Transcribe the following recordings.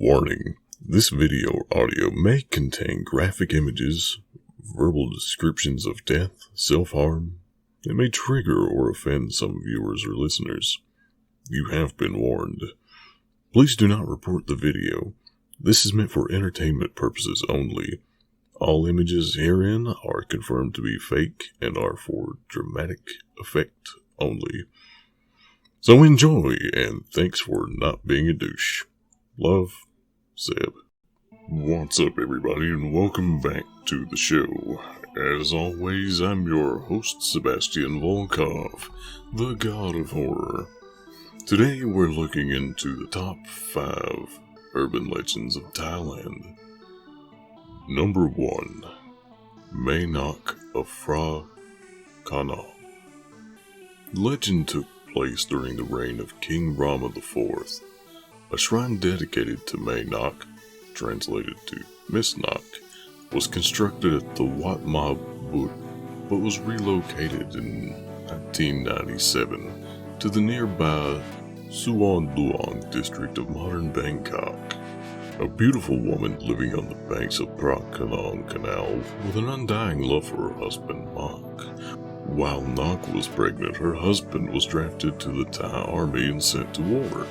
Warning, this video audio may contain graphic images, verbal descriptions of death, self-harm. It may trigger or offend some viewers or listeners. You have been warned. Please do not report the video. This is meant for entertainment purposes only. All images herein are confirmed to be fake and are for dramatic effect only. So enjoy, and thanks for not being a douche. Love, Seb. What's up, everybody, and welcome back to the show. As always, I'm your host, Sebastian Volkov, the God of Horror. Today, we're looking into the top 5 urban legends of Thailand. Number 1. Mae Nok of Phra Kanong. The legend took place during the reign of King Rama IV. A shrine dedicated to Mae Nok, translated to Miss Nok, was constructed at the Wat Ma But, but was relocated in 1997 to the nearby Suon Luong district of modern Bangkok. A beautiful woman living on the banks of Phra Kanong Canal with an undying love for her husband, Mak. While Nok was pregnant, her husband was drafted to the Thai army and sent to war,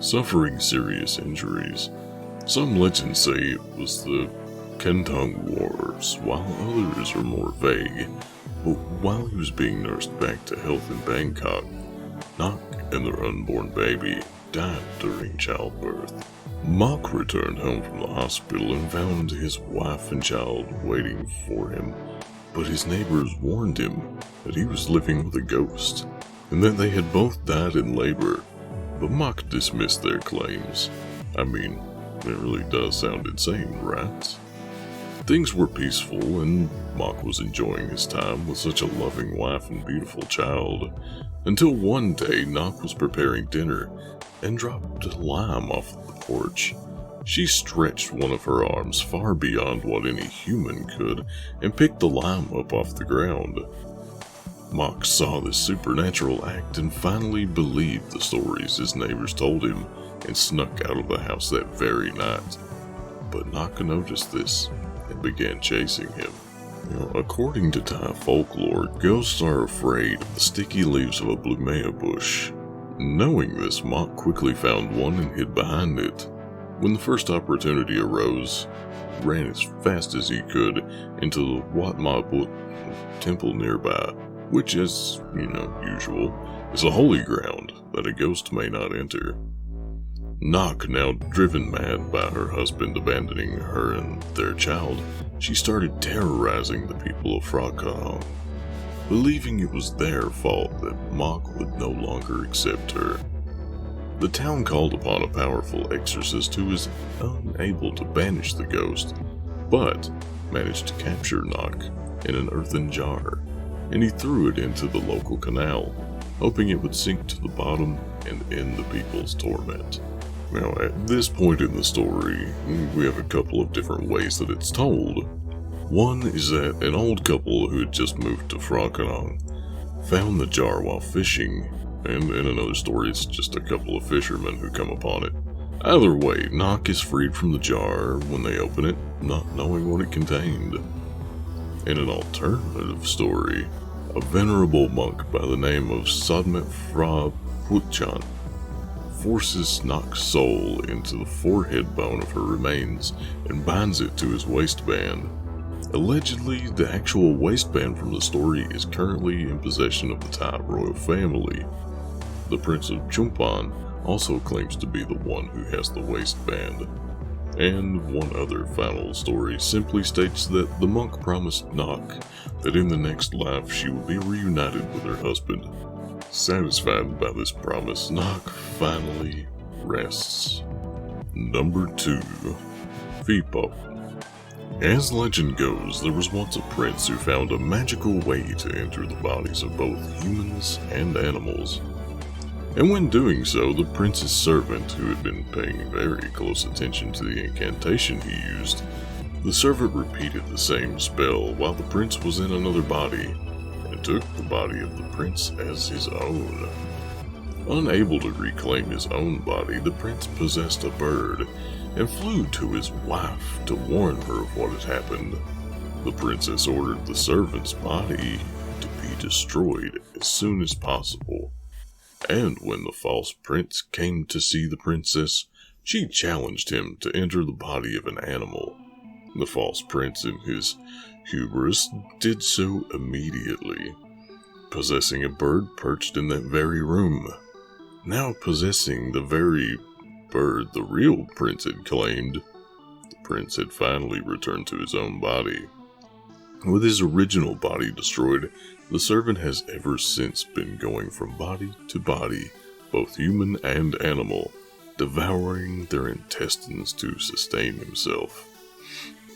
suffering serious injuries. Some legends say it was the Kentong Wars, while others are more vague. But while he was being nursed back to health in Bangkok, Nok and their unborn baby died during childbirth. Mak returned home from the hospital and found his wife and child waiting for him, but his neighbors warned him that he was living with a ghost, and that they had both died in labor. But Mak dismissed their claims. I mean, it really does sound insane, right? Things were peaceful, and Mak was enjoying his time with such a loving wife and beautiful child, until one day Nok was preparing dinner and dropped a lime off the porch. She stretched one of her arms far beyond what any human could and picked the lime up off the ground. Mak saw this supernatural act and finally believed the stories his neighbors told him and snuck out of the house that very night. But Nok noticed this and began chasing him. According to Thai folklore, ghosts are afraid of the sticky leaves of a blumea bush. Knowing this, Mak quickly found one and hid behind it. When the first opportunity arose, ran as fast as he could into the Wat Ma But temple nearby, which is, usual, is a holy ground that a ghost may not enter. Nok, now driven mad by her husband abandoning her and their child, she started terrorizing the people of Phra Kanong, believing it was their fault that Mak would no longer accept her. The town called upon a powerful exorcist who was unable to banish the ghost, but managed to capture Nok in an earthen jar, and he threw it into the local canal, hoping it would sink to the bottom and end the people's torment. Now, at this point in the story, we have a couple of different ways that it's told. One is that an old couple who had just moved to Phra Kanong found the jar while fishing, and in another story it's just a couple of fishermen who come upon it. Either way, Nok is freed from the jar when they open it, not knowing what it contained. In an alternative story, a venerable monk by the name of Sadmet Phra Putchan forces Nok's soul into the forehead bone of her remains and binds it to his waistband. Allegedly, the actual waistband from the story is currently in possession of the Thai royal family. The Prince of Chumpan also claims to be the one who has the waistband. And one other final story simply states that the monk promised Nok that in the next life she would be reunited with her husband. Satisfied by this promise, Nok finally rests. Number 2. Phi-Pop. As legend goes, there was once a prince who found a magical way to enter the bodies of both humans and animals. And when doing so, the prince's servant, who had been paying very close attention to the incantation he used, the servant repeated the same spell while the prince was in another body, and took the body of the prince as his own. Unable to reclaim his own body, the prince possessed a bird and flew to his wife to warn her of what had happened. The princess ordered the servant's body to be destroyed as soon as possible. And when the false prince came to see the princess, she challenged him to enter the body of an animal. The false prince, in his hubris, did so immediately, possessing a bird perched in that very room. Now possessing the very bird the real prince had claimed, the prince had finally returned to his own body. With his original body destroyed, the servant has ever since been going from body to body, both human and animal, devouring their intestines to sustain himself.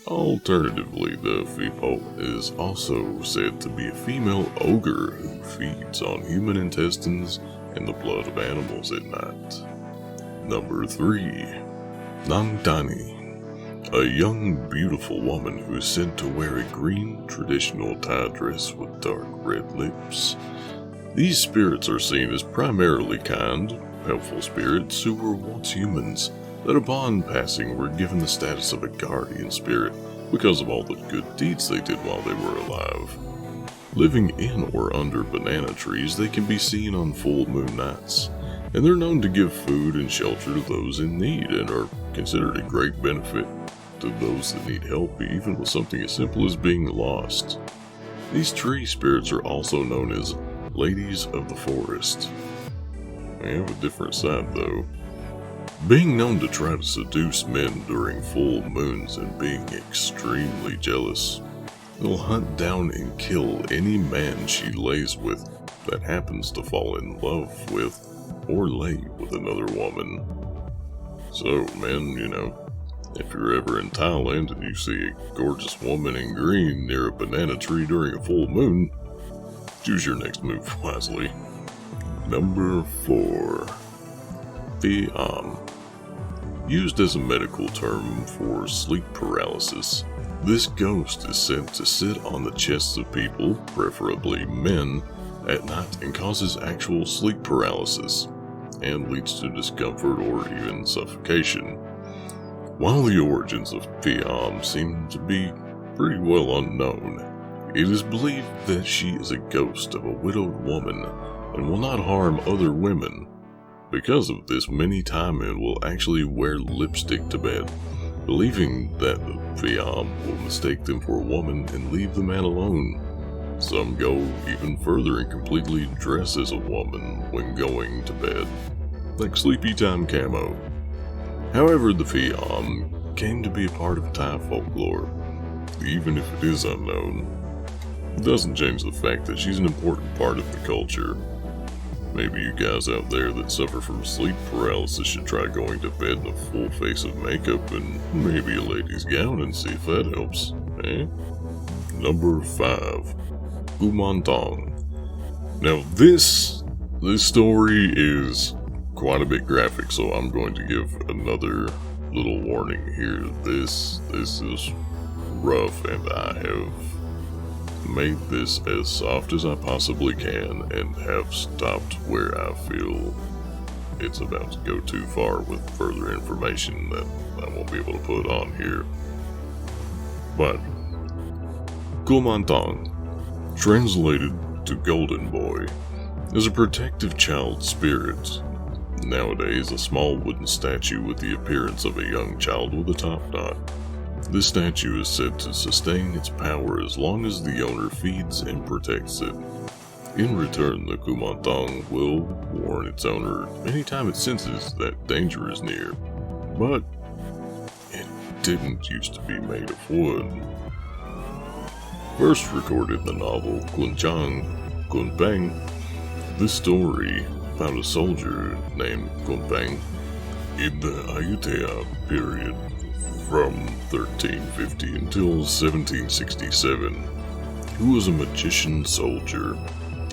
Alternatively, the Fipo is also said to be a female ogre who feeds on human intestines and the blood of animals at night. Number 3. Nangtani. A young, beautiful woman who is said to wear a green traditional Thai dress with dark red lips. These spirits are seen as primarily kind, helpful spirits who were once humans, that upon passing were given the status of a guardian spirit because of all the good deeds they did while they were alive. Living in or under banana trees, they can be seen on full moon nights, and they're known to give food and shelter to those in need and are considered a great benefit to those that need help, even with something as simple as being lost. These tree spirits are also known as ladies of the forest. They have a different side though. Being known to try to seduce men during full moons and being extremely jealous, they'll hunt down and kill any man she lays with that happens to fall in love with or lay with another woman. So, men, if you're ever in Thailand and you see a gorgeous woman in green near a banana tree during a full moon, choose your next move wisely. Number 4. Thiam. Used as a medical term for sleep paralysis, this ghost is said to sit on the chests of people, preferably men, at night and causes actual sleep paralysis, and leads to discomfort or even suffocation. While the origins of Thiam seem to be pretty well unknown, it is believed that she is a ghost of a widowed woman and will not harm other women. Because of this, many Thai men will actually wear lipstick to bed, believing that the Thiam will mistake them for a woman and leave the man alone. Some go even further and completely dress as a woman when going to bed, like Sleepy Time Camo. However, the Thiam came to be a part of Thai folklore, even if it is unknown. It doesn't change the fact that she's an important part of the culture. Maybe you guys out there that suffer from sleep paralysis should try going to bed in a full face of makeup and maybe a lady's gown and see if that helps, eh? Number 5. Kumon Thong. Now this story is quite a bit graphic, so I'm going to give another little warning here. This is rough, and I have made this as soft as I possibly can and have stopped where I feel it's about to go too far with further information that I won't be able to put on here. But Kumon Thong, translated to Golden Boy, is a protective child spirit. Nowadays, a small wooden statue with the appearance of a young child with a top knot. This statue is said to sustain its power as long as the owner feeds and protects it. In return, the Kumon Thong will warn its owner anytime it senses that danger is near. But it didn't used to be made of wood. First recorded in the novel Kunchang Kunpeng, this story about a soldier named Kunpeng in the Ayutthaya period from 1350 until 1767, who was a magician soldier.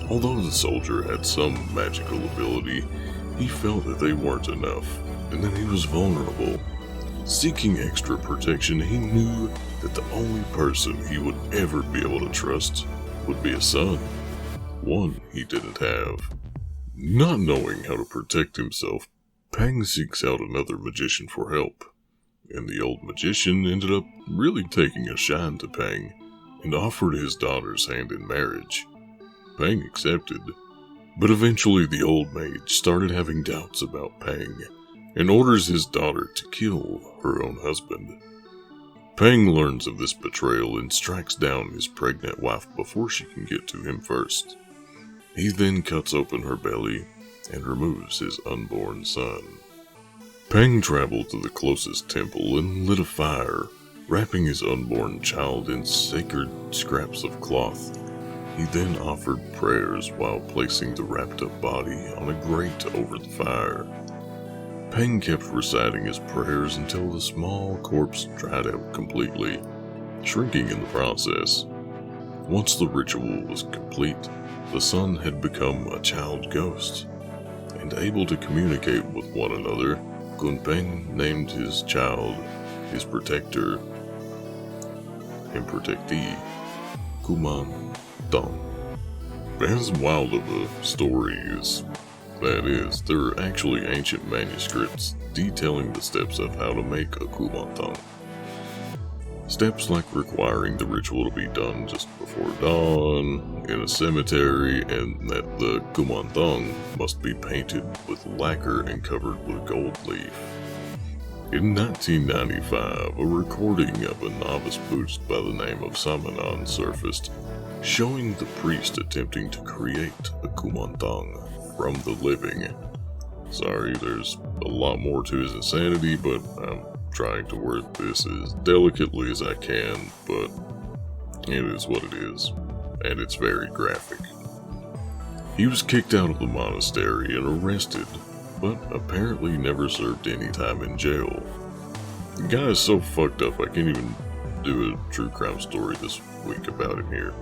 Although the soldier had some magical ability, he felt that they weren't enough, and that he was vulnerable. Seeking extra protection, he knew that the only person he would ever be able to trust would be a son. One he didn't have. Not knowing how to protect himself, Peng seeks out another magician for help, and the old magician ended up really taking a shine to Peng and offered his daughter's hand in marriage. Peng accepted, but eventually the old mage started having doubts about Peng and orders his daughter to kill her own husband. Peng learns of this betrayal and strikes down his pregnant wife before she can get to him first. He then cuts open her belly and removes his unborn son. Peng traveled to the closest temple and lit a fire, wrapping his unborn child in sacred scraps of cloth. He then offered prayers while placing the wrapped-up body on a grate over the fire. Peng kept reciting his prayers until the small corpse dried out completely, shrinking in the process. Once the ritual was complete, the son had become a child ghost, and able to communicate with one another, Kunpeng named his child, his protector, and protectee, Kumon Thong. As wild of a story as that is, there are actually ancient manuscripts detailing the steps of how to make a Kumon Thong. Steps like requiring the ritual to be done just before dawn, in a cemetery, and that the Kumon Thong must be painted with lacquer and covered with gold leaf. In 1995, a recording of a novice Buddhist by the name of Samanan surfaced, showing the priest attempting to create a Kumon Thong from the living. Sorry, there's a lot more to his insanity, but I'm trying to word this as delicately as I can, but it is what it is, and it's very graphic. He was kicked out of the monastery and arrested, but apparently never served any time in jail. The guy is so fucked up I can't even do a true crime story this week about him here.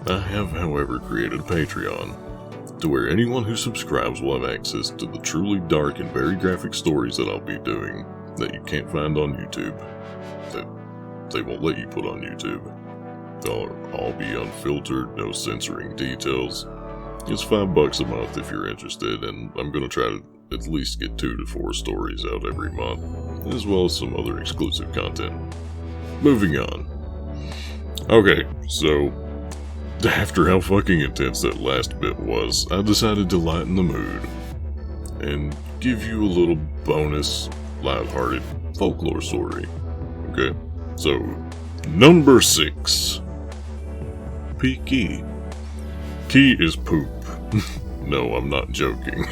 I have, however, created a Patreon, to where anyone who subscribes will have access to the truly dark and very graphic stories that I'll be doing that you can't find on YouTube, that they won't let you put on YouTube. They'll all be unfiltered, no censoring details. It's $5 a month if you're interested, and I'm going to try to at least get 2 to 4 stories out every month, as well as some other exclusive content. Moving on. Okay, so after how fucking intense that last bit was, I decided to lighten the mood and give you a little bonus, lighthearted folklore story. Okay, so number 6. Pee-kee. Key is poop. No, I'm not joking.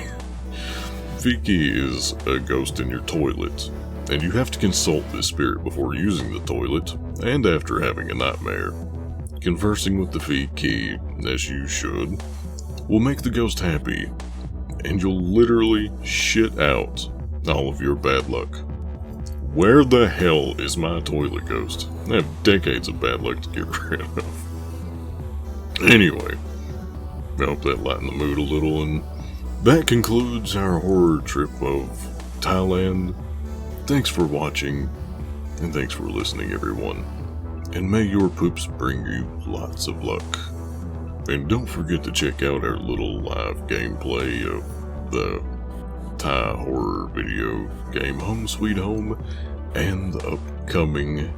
Pee-kee is a ghost in your toilet, and you have to consult this spirit before using the toilet and after having a nightmare. Conversing with the Pee-kee, as you should, will make the ghost happy, and you'll literally shit out all of your bad luck. Where the hell is my toilet ghost? I have decades of bad luck to get rid of. Anyway, I hope that lightened the mood a little, and that concludes our horror trip of Thailand. Thanks for watching, and thanks for listening, everyone. And may your poops bring you lots of luck. And don't forget to check out our little live gameplay of the Thai horror video game Home Sweet Home and the upcoming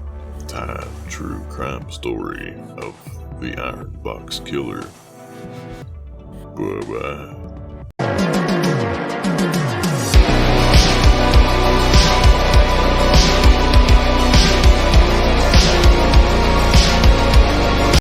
Thai true crime story of the Iron Box Killer. Bye-bye.